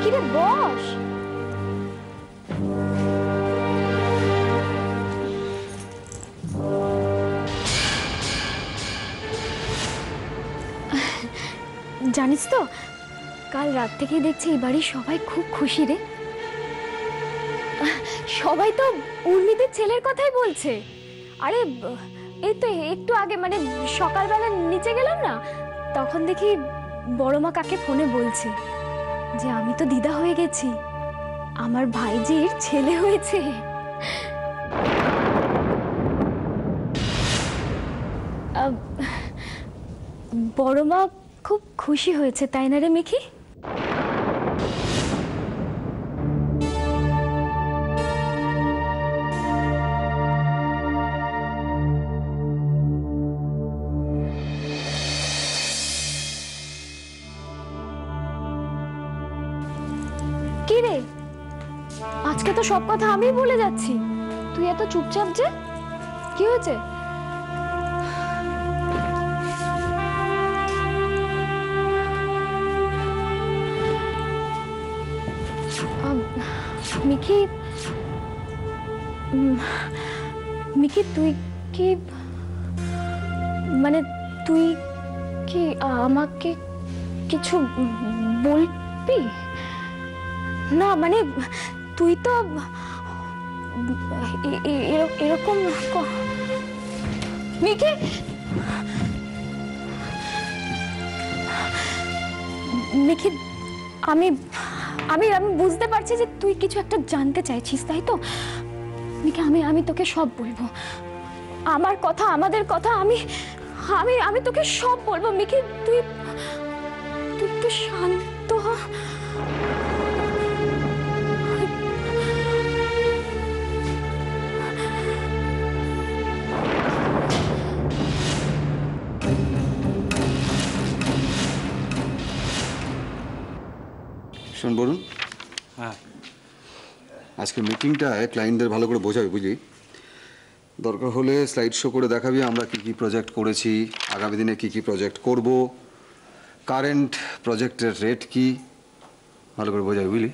কিরে বস। জানিস তো কাল রাত থেকেই দেখছি এই বাড়ির সবাই খুব খুশি রে। সবাই তো উর্মিদের ছেলের কথাই বলছে। আরে এই তো একটু আগে মানে সকালবেলা নিচে গেলাম না, তখন দেখি বড় মা কাকে ফোনে বলছে যে আমি তো দিদা হয়ে গেছি, আমার ভাইজির ছেলে হয়েছে। বড় মা খুব খুশি হয়েছে তাই না রে মিকি? কি রে, আজকে তো সব কথা আমি বলে যাচ্ছি, তুই এত চুপচাপ যে, কি হয়েছে? মিকি, মিকি তুই কি মানে তুই কি আমাকে কিছু বলবি? না মানে তুই তো এরকম মিকি, মিকি আমি আমি আমি বুঝতে পারছি যে তুই কিছু একটা জানতে চাইছিস, তাই তো? মিকি আমি তোকে সব বলবো, আমার কথা আমাদের কথা আমি আমি আমি তোকে সব বলবো। মিকি তুই তুই একটু শান্ত হ। শোন বরুণ, হ্যাঁ আজকে মিটিংটায় ক্লায়েন্টদের ভালো করে বোঝাবি, বুঝলি? দরকার হলে স্লাইড শো করে দেখাবি আমরা কি কি প্রজেক্ট করেছি, আগামী দিনে কি কি প্রজেক্ট করব, কারেন্ট প্রজেক্টের রেট কি, ভালো করে বোঝাবি, বুঝলি?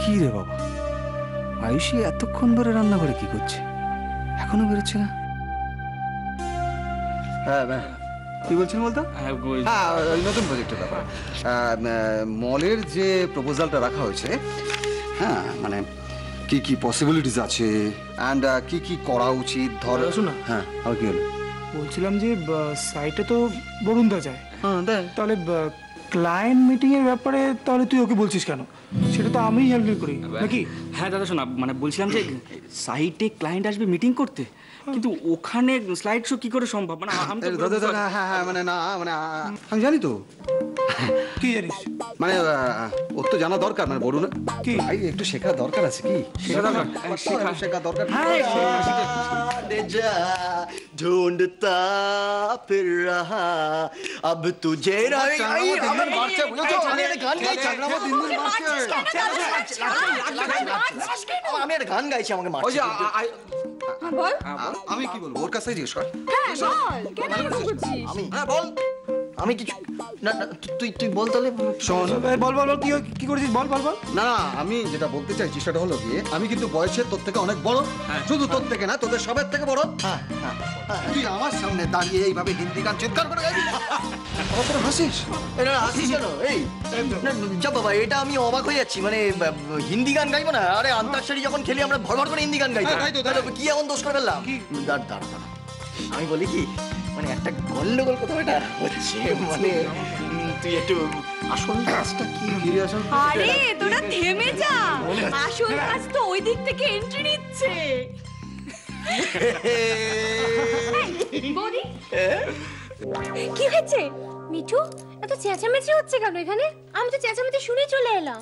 কি রে বাবা, আয়ুষী এতক্ষণ ধরে রান্নাঘরে কি করছে, এখনো বেরোচ্ছে না? হ্যাঁ কি বলছেন বলতো? হ্যাঁ ওই নতুন প্রজেক্টের ব্যাপার, মলের যে প্রপোজালটা রাখা হয়েছে, হ্যাঁ মানে কি কি পসিবিলিটিস আছে অ্যান্ড কি কি করা উচিত। ধর শোনা, হ্যাঁ আর কি হলো? বলছিলাম যে সাইটে তো বরুণদা যায়, হ্যাঁ দেখ তাহলে ক্লায়েন্ট মিটিং এর ব্যাপারে তাহলে তুই ওকে বলছিস কেন? সেটা তো আমিই হ্যান্ডেল করি নাকি? হ্যাঁ দাদা শোনা, মানে বলছিলাম যে সাইটে ক্লায়েন্ট আসবে মিটিং করতে, কিন্তু ওখানে স্লাইড শো কি করে সম্ভব? মানে আমি তো হ্যাঁ হ্যাঁ মানে না মানে আমি জানি তো। কি জানিস? মানে ওর তো জানা দরকার, মানে বলুন কি একটু শেখা দরকার আছে, কি শেখা দরকার। ढूंढता फिर रहा अब तुझे আমি একটা গান গাইছি, আমাকে মারছে। আমি কি বলবো, ওর কাছে জিজ্ঞেস কর। বল, আমি কিছু না, তুই তুই বল তাহলে। শোন, বল বল বল, কি করেছিস বল বল বল। না আমি যেটা বলতে চাইছি সেটা হলো গিয়ে, আমি কিন্তু বয়সে তোর থেকে অনেক বড়, শুধু তোর থেকে না, তোদের সবার থেকে বড়। তুই আমার সামনে দাঁড়িয়ে এইভাবে হিন্দি গান চিৎকার করে গাইবি, তোরা হাসিস? এটা হাসিস কেন? এই যা বাবা, এটা আমি অবাক হয়ে যাচ্ছি, মানে হিন্দি গান গাইবো না? আরে আন্তাক্ষরী যখন খেলি আমরা ভর ভর করে হিন্দি গান গাইতাম, কি এমন দোষ করে ফেললাম? দাঁড়া, আমি বলি কি, মানে একটা গন্ডগোল কোথাও এটা হচ্ছে, মানে তুই একটু আসল কাজটা কি? আরে তোরা থেমে যা, আসল কাজ তো ওই দিক থেকে এন্ট্রি নিচ্ছে। বৌদি কি হয়েছে? মিঠু এত চেঁচামেচি হচ্ছে কেন এখানে? আমি তো চেঁচামেচি শুনে চলে এলাম।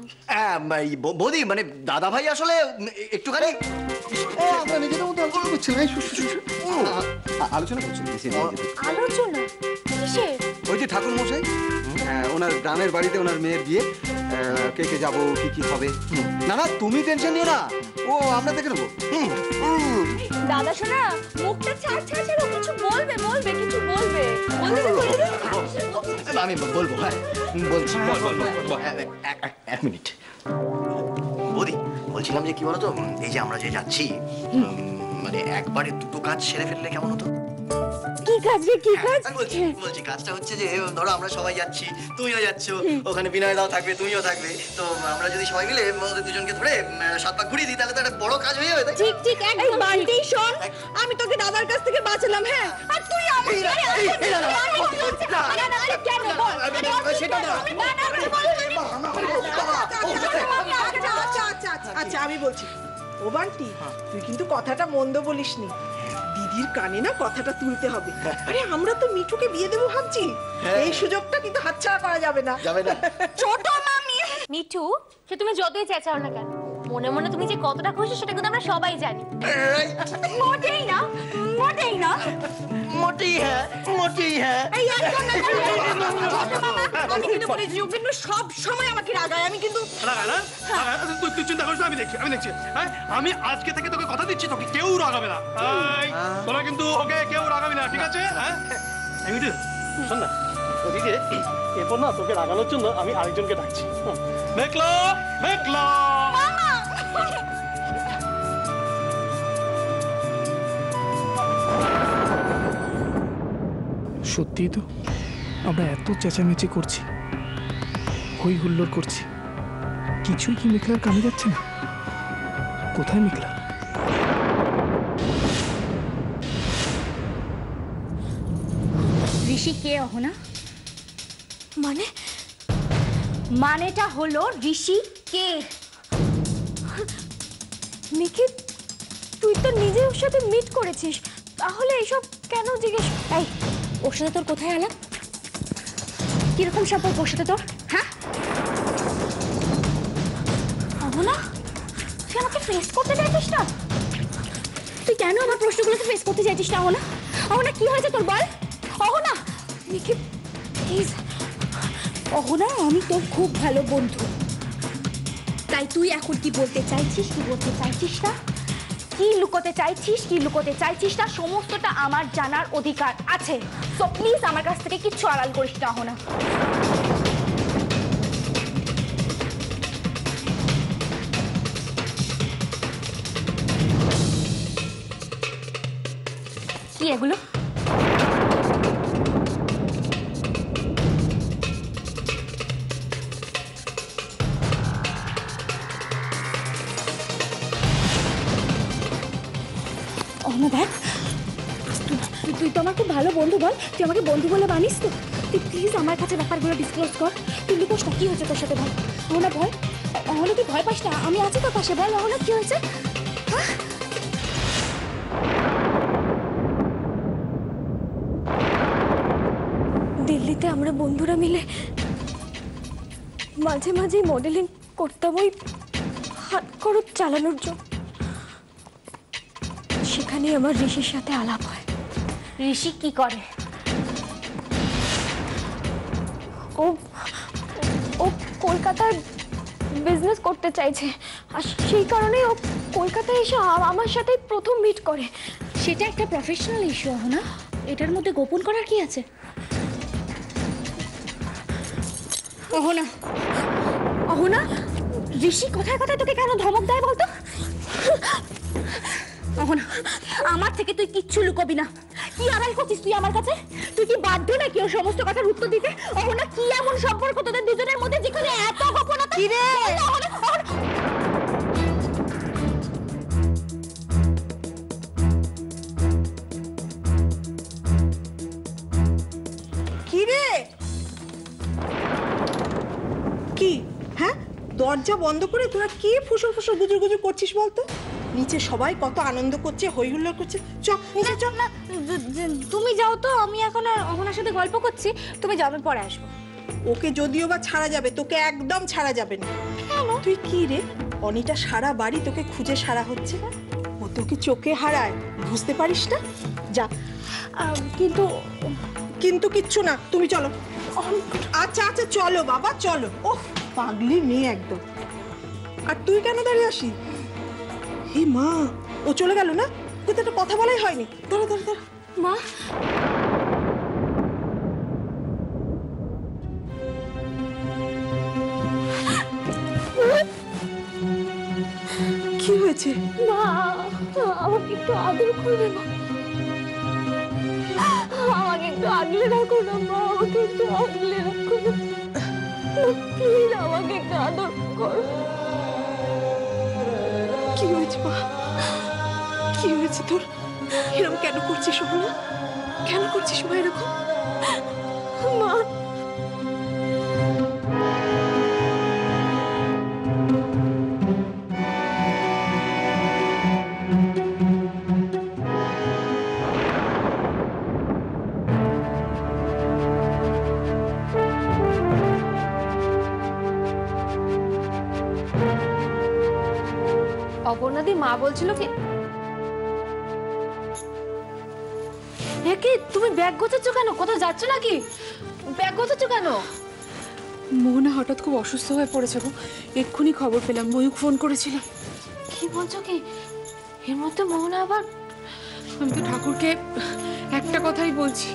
বৌদি মানে দাদা ভাই আসলে একটুখানি আলোচনা করছেন। আলোচনা কিসের? ওই যে ঠাকুর মশাই, ওনার গ্রামের বাড়িতে ওনার মেয়ের বিয়ে, কে কে যাবো, কি কি হবে। না না তুমি টেনশন নিও না, ও আমরা দেখে নেবো। দাদা শোনা, মুখটা ছাড়, কিছু বলবে কিছু বলবে। আমি বলবো, হ্যাঁ বলছি। এক মিনিট বৌদি, বলছিলাম যে কি বলতো, এই যে আমরা যে যাচ্ছি মানে একবারে দুটো কাজ সেরে ফেললে কেমন হতো? কি কাজ রে, কি কাজ? আমি বলছি কাজটা হচ্ছে যে ধরো আমরা সবাই যাচ্ছি, তুমিও যাচ্ছ, ওখানে বিনয় দাও থাকবে, তুমিও থাকবে, তো আমরা যদি সবাই মিলে ওদের দুজনকে ধরে 7 পাক ঘুরিয়ে দিই তাহলে তো একটা বড় কাজ হয়ে যাবে, তাই? ঠিক ঠিক একদম বান্টি শোন, আমি তোকে দাদার কাছ থেকে বাঁচালাম, হ্যাঁ, আর তুই আমার আচ্ছা আমি বলছি, ও বান্টি তুই কিন্তু কথাটা মন্দ বলিসনি, দিদির কানে না কথাটা তুলতে হবে। আরে আমরা তো মিঠুকে বিয়ে দেবো ভাবছি, এই সুযোগটা কিন্তু হাতছাড়া করা যাবে না। যাবে না। ছোট মামি মিঠু, সে তুমি যতই চেঁচাও না কেন, মনে মনে তুমি যে কতটা খুশি সেটা কিন্তু আমরা সবাই জানি। মোটেই না, মোটেই না। মোটেই হ্যাঁ, মোটেই হ্যাঁ। এই একদম না, আমি কিন্তু বলেছি ও কিন্তু সব সময় আমাকে রাগায়, আমি কিন্তু তুই চিন্তা করিস না, আমি দেখছি, হ্যাঁ আমি আজকে থেকে তোকে কথা দিচ্ছি, তোকে কেউ রাগাবে না, তোরা কিন্তু ওকে কেউ রাগাবি না, ঠিক আছে? হ্যাঁ মিঠু শোন না, ওদিকে এরপর না তোকে রাগানোর জন্য আমি আরেকজনকে ডাকছি। মেঘলা, মেঘলা সত্যিই তো আমরা এত চেঁচামেচি করছি, হই হুল্লোড় করছি, কিছুই কি মেঘলার কানে যাচ্ছে না? কোথায় মেঘলা? ঋষি কে অহনা? মানেটা হলো ঋষি কে? নিখিল, তুই তো নিজে ওর সাথে মিট করেছিস, তাহলে এসব কেন জিজ্ঞেস? এই, ওর সাথে তোর কোথায় আলাপ? কিরকম সম্পর্ক ওর সাথে তোর? হ্যাঁ অহনা, তুই আমাকে ফেস করতে চাইছিস না? তুই কেন আমার প্রশ্নগুলোকে ফেস করতে চাইছিস না অহনা? অহনা কি হয়েছে তোর বল? অহনা, নিখিল প্লিজ। অহনা, আমি তোর খুব ভালো বন্ধু, তাই তুই এখন কি বলতে চাইছিস, কি বলতে চাইছিস না, কি লুকোতে চাইছিস, কি লুকোতে চাইছিস না, সমস্তটা আমার জানার অধিকার আছে। সো প্লিজ আমার কাছ থেকে কিচ্ছু আড়াল করিস না অহনা। কি এগুলো? দেখ, তুই তো আমার খুব ভালো বন্ধু, বল তুই আমাকে বন্ধু বলে মানিস তো? তুই প্লিজ আমার কাছে ব্যাপারগুলো ডিসক্লোজ কর। তুই লুকোস না, কি হয়েছে তোর সাথে বল। অহনা ভয়, অহনা তুই ভয় পাস না, আমি আছি তোর পাশে, বল অহনা কি হয়েছে? দিল্লিতে আমরা বন্ধুরা মিলে মাঝে মাঝে মডেলিং করতাম ওই হাত খরচ চালানোর জন্য। সেখানে আমার ঋষির সাথে আলাপ হয়। ঋষি কি করে? ও ও কলকাতায় বিজনেস করতে চাইছে, আর সেই কারণে ও কলকাতায় এসে আমার সাথে প্রথম মিট করে। সেটা একটা প্রফেশনাল ইস্যু না, এটার মধ্যে গোপন করার কি আছে? অহনা, অহনা, ঋষি কথায় কথায় তোকে কেন ধমক দেয় বলতো? অহনা, আমার থেকে তুই কিচ্ছু লুকোবি না। কি আড়াল করছিস তুই আমার কাছে? তুই কি বাধ্য নাকি ওর সমস্ত কথার উত্তর দিতে? অহনা, কি এমন সম্পর্ক তোদের দুজনের মধ্যে যেখানে এত গোপনতা? কি রে? কি রে? কি হ্যাঁ, দরজা বন্ধ করে তোরা কি ফুসুর ফুসুর গুজুর গুজুর করছিস বলতো? নিচে সবাই কত আনন্দ করছে, হই হুল্লোড় করছে। চল নিচে চল। না, তুমি যাও তো, আমি এখন আর অহনার সাথে গল্প করছি। তুমি যাবে, পরে আসবো। ওকে যদিও বা ছাড়া যাবে, তোকে একদম ছাড়া যাবে না। কেন? তুই কি রে, অনিটা সারা বাড়ি তোকে খুঁজে সারা হচ্ছে, ও তোকে চোখে হারায়, বুঝতে পারিস না? যা। কিন্তু কিন্তু কিচ্ছু না, তুমি চলো। আচ্ছা আচ্ছা চলো বাবা, চলো। ওহ, পাগলি মেয়ে একদম। আর তুই কেন দাঁড়িয়ে আসি? হে মা, ও চলে গেল না? কিন্তু একটা কথা বলাই হয়নি। দাঁড়া দাঁড়া দাঁড়া। মা, কি হয়েছে? মা, আমাকে একটু আদর করবে না? আমাকে একটু আগলে রাখো না মা, আমাকে একটু আগলে রাখো না প্লিজ, আমাকে একটু আদর করো। কি হয়েছে মা? কি হয়েছে তোর? এরকম কেন করছিস সোহনা? কেন করছিস মা এরকম? মা, অপর্ণাদি মা বলছিল কি কি তুমি ব্যাগ গোছাচ্ছ কেন? কোথাও যাচ্ছ নাকি? ব্যাগ গোছাচ্ছ কেন? মোহনা হঠাৎ খুব অসুস্থ হয়ে পড়েছে গো, এক্ষুনি খবর পেলাম, ময়ূক ফোন করেছিল। কি বলছো কি? এর মধ্যে মোহনা আবার? আমি তো ঠাকুরকে একটা কথাই বলছি,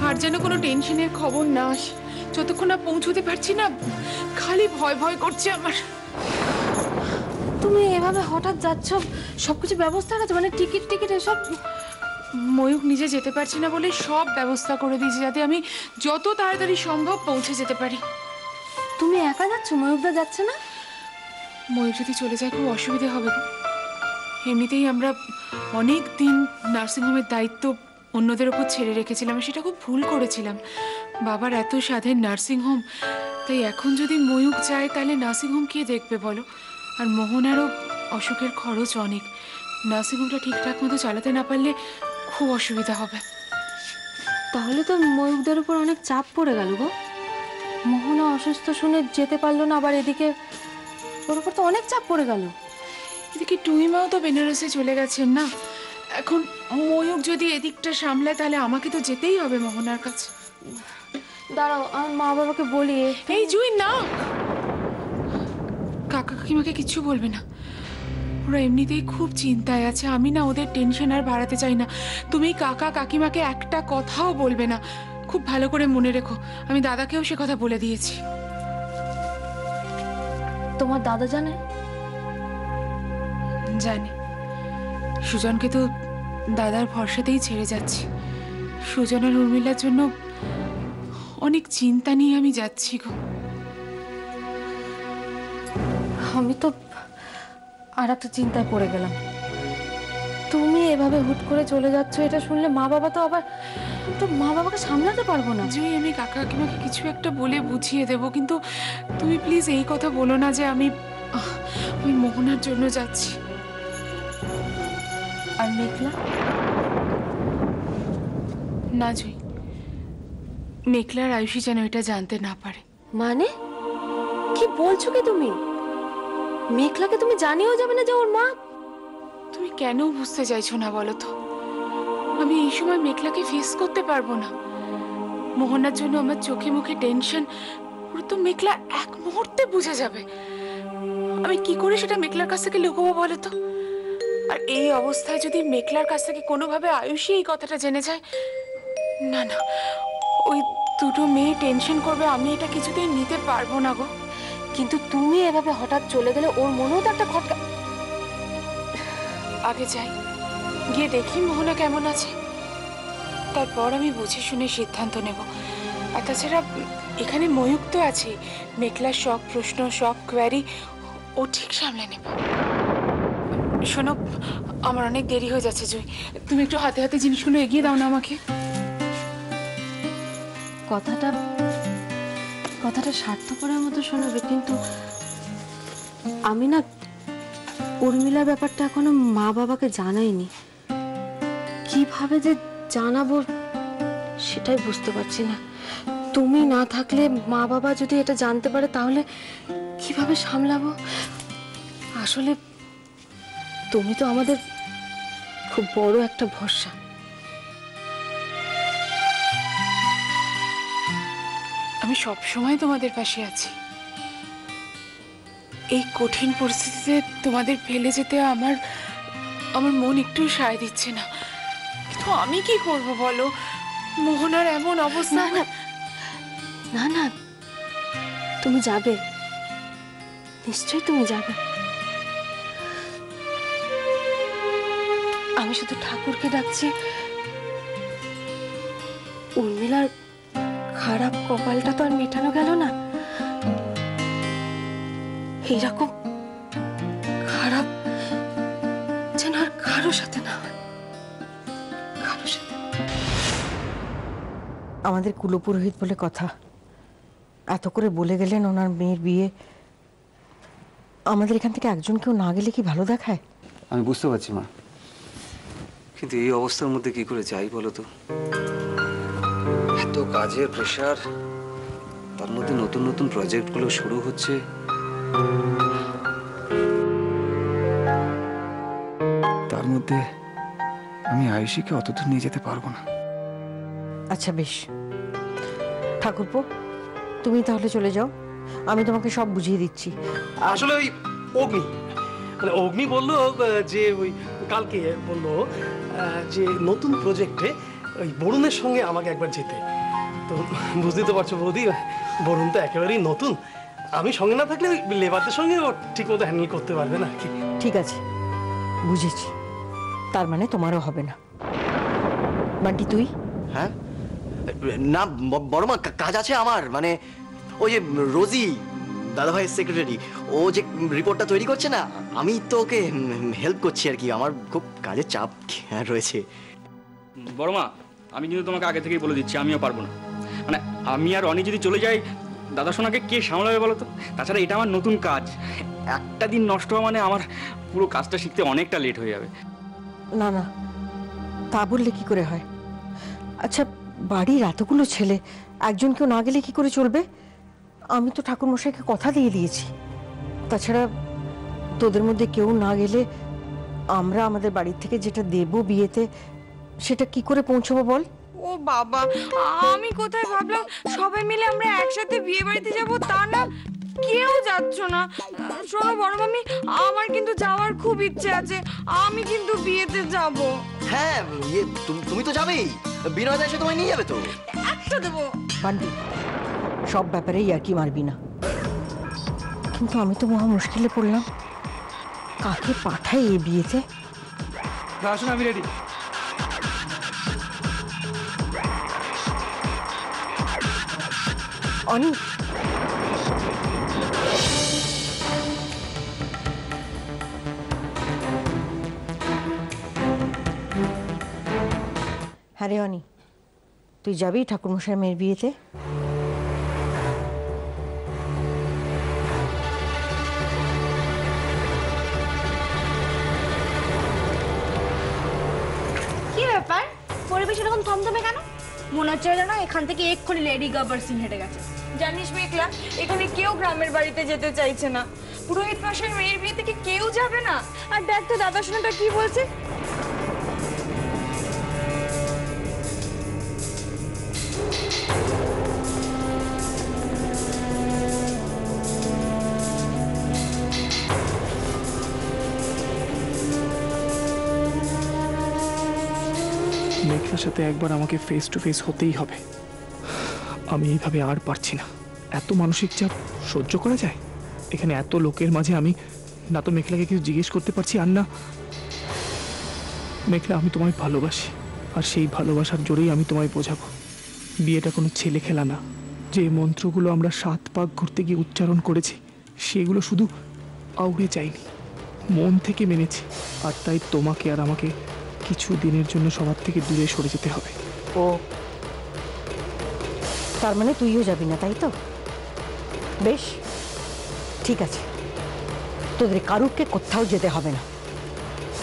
আর যেন কোনো টেনশনের খবর না আসে। যতক্ষণ না পৌঁছতে পারছি না, খালি ভয় ভয় করছে আমার। তুমি এভাবে হঠাৎ যাচ্ছ, সবকিছু ব্যবস্থা আছে মানে টিকিট টিকিট এসব? ময়ূক নিজে যেতে পারছি না বলে সব ব্যবস্থা করে দিয়েছি, যাতে আমি যত তাড়াতাড়ি সম্ভব পৌঁছে যেতে পারি। তুমি একা যাচ্ছ? ময়ূকদা যাচ্ছে না? ময়ূক যদি চলে যায় খুব অসুবিধা হবে। এমনিতেই আমরা অনেক দিন নার্সিংহোমের দায়িত্ব অন্যদের ওপর ছেড়ে রেখেছিলাম, সেটা খুব ভুল করেছিলাম। বাবার এত স্বাদের নার্সিংহোম, তাই এখন যদি ময়ূক যায় তাহলে নার্সিংহোম কে দেখবে বলো? আর মোহনারও অসুখের খরচ অনেক, নার্সিংহোমটা ঠিকঠাক মতো চালাতে না পারলে খুব অসুবিধা হবে। তাহলে তো ময়ূকদের উপর অনেক চাপ পড়ে গেল গো। মোহনা অসুস্থ শুনে যেতে পারলো না, আবার এদিকে ওর উপর তো অনেক চাপ পড়ে গেল। এদিকে টুইমাও তো বেনারসে চলে গেছেন না, এখন ময়ূক যদি এদিকটা সামলায় তাহলে আমাকে তো যেতেই হবে মোহনার কাছে। দাঁড়াও, আমার মা বাবাকে বলি। এই জুই না, কাকা কাকিমাকে কিচ্ছু বলবে না, ওরা এমনিতেই খুব চিন্তায় আছে। আমি না ওদের টেনশন আর বাড়াতে চাই না। তুমি কাকা কাকিমাকে একটা কথাও বলবে না, খুব ভালো করে মনে রেখো। আমি দাদাকেও সে কথা বলে দিয়েছি। তোমার দাদা জানে? জানে। সুজনকে তো দাদার ভরসাতেই ছেড়ে যাচ্ছি। সুজন আর উর্মিলার জন্য অনেক চিন্তা নিয়ে আমি যাচ্ছি গো। আমি তো আর একটা চিন্তায় পড়ে গেলাম। তুমি এভাবে হুট করে চলে যাচ্ছ, এটা শুনলে মা বাবা তো আবার, তো মা বাবাকে সামলাতে পারবো না। জুই, আমি কাকা কাকিমাকে কিছু একটা বলে বুঝিয়ে দেব, কিন্তু তুমি প্লিজ এই কথা বলো না যে আমি মোহনার জন্য যাচ্ছি। আর মেঘলা? না জুই, মেঘলার আয়ুষী যেন এটা জানতে না পারে। মানে কি বলছো কি তুমি? মেঘলাকে তুমি জানিয়েও যাবে না যে ওর মা? তুমি কেন বুঝতে চাইছো না বলো তো? আমি এই সময় মেঘলাকে ফেস করতে পারবো না। মোহনার জন্য আমার চোখে মুখে টেনশন, পুরো তো মেঘলা এক মুহূর্তে বুঝে যাবে। আমি কি করে সেটা মেঘলার কাছ থেকে লুকোবো বলো তো? আর এই অবস্থায় যদি মেঘলার কাছ থেকে কোনোভাবে আয়ুষী এই কথাটা জেনে যায়, না না, ওই দুটো মেয়ে টেনশন করবে, আমি এটা কিছুতেই নিতে পারবো না গো। কিন্তু তুমি এভাবে হঠাৎ চলে গেলে ওর মনেও তো একটা খটকা। আগে যাই, গিয়ে দেখি মোহনা কেমন আছে, তারপর আমি বুঝে শুনে সিদ্ধান্ত নেব। আর তাছাড়া এখানে ময়ূক তো আছে, মেঘলার সব প্রশ্ন সব কোয়ারি ও ঠিক সামলে নেবে। শোনো, আমার অনেক দেরি হয়ে যাচ্ছে জুই, তুমি একটু হাতে হাতে জিনিসগুলো এগিয়ে দাও না আমাকে। কথাটা স্বার্থপরের মতো শোনাবে, কিন্তু আমি না উর্মিলার ব্যাপারটা এখনো মা বাবাকে জানাইনি। কিভাবে যে জানাবো সেটাই বুঝতে পারছি না। তুমি না থাকলে মা বাবা যদি এটা জানতে পারে তাহলে কিভাবে সামলাবো? আসলে তুমি তো আমাদের খুব বড় একটা ভরসা। আমি সব সময় তোমাদের পাশে আছি। এই কঠিন পরিস্থিতিতে তোমাদের ফেলে যেতে আমার মন একটু সায় দিচ্ছে না, কিন্তু আমি কি করব বলো? মোহনার এমন অবস্থা। না না, তুমি যাবে, নিশ্চয়ই তুমি যাবে। আমি শুধু ঠাকুরকে ডাকছি, উর্মিলার খারাপ কপালটা তো আর মেটানো গেল না। এইরকম খারাপ যেন আর কারোর সাথে না হয়, কারোর সাথে। আমাদের কুলপুরোহিত বলে কথা, এত করে বলে গেলেন ওনার মেয়ের বিয়ে। আমাদের এখান থেকে একজন কেউ না গেলে কি ভালো দেখায়? আমি বুঝতে পারছি মা, কিন্তু এই অবস্থার মধ্যে কি করে যাই বলো তো? এত কাজের প্রেশার, তার মধ্যে নতুন নতুন প্রজেক্টগুলো শুরু হচ্ছে। তার মধ্যে আমি আয়ুষীকে অতদূর নিয়ে যেতে পারবো না। আচ্ছা বেশ, ঠাকুরপো তুমি তাহলে চলে যাও, আমি তোমাকে সব বুঝিয়ে দিচ্ছি। আসলে ওই অগ্নি, মানে অগ্নি বললো যে ওই কালকে বললো যে নতুন প্রজেক্টে ওই বরুণের সঙ্গে আমাকে একবার যেতে। তো বুঝতেই তো পারছো বৌদি, বরুণ তো একেবারেই নতুন, আমি সঙ্গে না থাকলে ওই লেবারদের সঙ্গে ও ঠিক মতো হ্যান্ডেল করতে পারবে না আর কি। ঠিক আছে, বুঝেছি। তার মানে তোমারও হবে না। বান্টি তুই? হ্যাঁ না বড় মা, কাজ আছে আমার। মানে ওই যে রোজি দাদাভাইয়ের সেক্রেটারি, ও যে রিপোর্টটা তৈরি করছে না, আমি তো ওকে হেল্প করছি আর কি। আমার খুব কাজের চাপ রয়েছে। বড় মা, আমি কিন্তু তোমাকে আগে থেকেই বলে দিচ্ছি, আমিও পারবো না। মানে আমি আর অনি যদি চলে যাই, দাদা সোনাকে কে সামলাবে বলো তো? তাছাড়া এটা আমার নতুন কাজ, একটা দিন নষ্ট হওয়া মানে আমার পুরো কাজটা শিখতে অনেকটা লেট হয়ে যাবে। না না, তা বললে কি করে হয়? আচ্ছা, বাড়ির এতগুলো ছেলে, একজন কেউ না গেলে কি করে চলবে? আমি তো ঠাকুরমশাইকে কথা দিয়ে দিয়েছি। তাছাড়া তোদের মধ্যে কেউ না গেলে আমরা আমাদের বাড়ির থেকে যেটা দেব বিয়েতে, সেটা কি করে পৌঁছবো বল? ও বাবা, আমি কোথায় ভাবলাম সবাই মিলে আমরা একসাথে বিয়ে বাড়িতে যাবো, তা না, কেউ যাচ্ছ না। শোনো বড় মামি, আমার কিন্তু যাওয়ার খুব ইচ্ছে আছে, আমি কিন্তু বিয়েতে যাব। হ্যাঁ তুমি তো যাবেই, বিনয় দা এসে তোমায় নিয়ে যাবে তো। একটা দেবো। বান্টি, সব ব্যাপারেই আর কি মারবি না। কিন্তু আমি তো মহা মুশকিলে পড়লাম, কাকে পাঠাই এই বিয়েতে? আসুন, আমি রেডি। অনি, হ্যাঁ রে অনি, তুই যাবি ঠাকুরমশাই মেয়ের বিয়েতে? কি ব্যাপার, পরিবেশ এরকম থমথমে কেন? মনে হচ্ছে না এখান থেকে এক্ষুনি লেডি গব্বর সিং হেঁটে গেছে। জানিস মেঘলা, এখানে কেউ গ্রামের বাড়িতে যেতে চাইছে না। পুরোহিত মশাই মেয়ের বিয়ে থেকে কেউ যাবে না। আর দেখ তো দাদা শোনাটা কি বলছে। মেঘলার সাথে একবার আমাকে ফেস টু ফেস হতেই হবে। আমি এইভাবে আর পারছি না। এত মানসিক চাপ সহ্য করা যায়? এখানে এত লোকের মাঝে আমি না তো মেঘলাকে কিছু জিজ্ঞেস করতে পারছি, আর না মেঘলা, আমি তোমায় ভালোবাসি, আর সেই ভালোবাসার জোরেই আমি তোমায় বোঝাবো। বিয়েটা কোনো ছেলে খেলা না। যে মন্ত্রগুলো আমরা 7 পাক ঘুরতে গিয়ে উচ্চারণ করেছি, সেগুলো শুধু আউড়ে যায়নি, মন থেকে মেনেছি। আর তাই তোমাকে আর আমাকে কিছু দিনের জন্য সবার থেকে দূরে সরে যেতে হবে। ও, তার মানে তুইও যাবি না, তাই তো? বেশ, ঠিক আছে, তোদের কারুরকে কোথাও যেতে হবে না।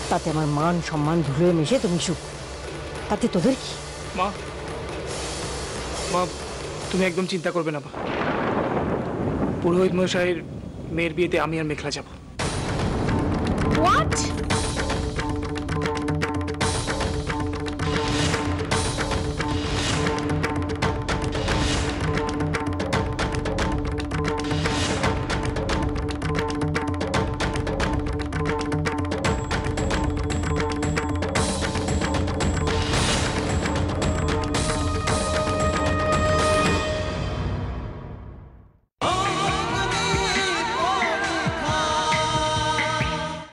তাতে আমার মান সম্মান ধুলোয় মিশে তুমি সুখ, তাতে তোদের কি? মা, মা, তুমি একদম চিন্তা করবে না। মা, পুরোহিত মশাইয়ের মেয়ের বিয়েতে আমি আর মেঘলা যাব। হোয়াট?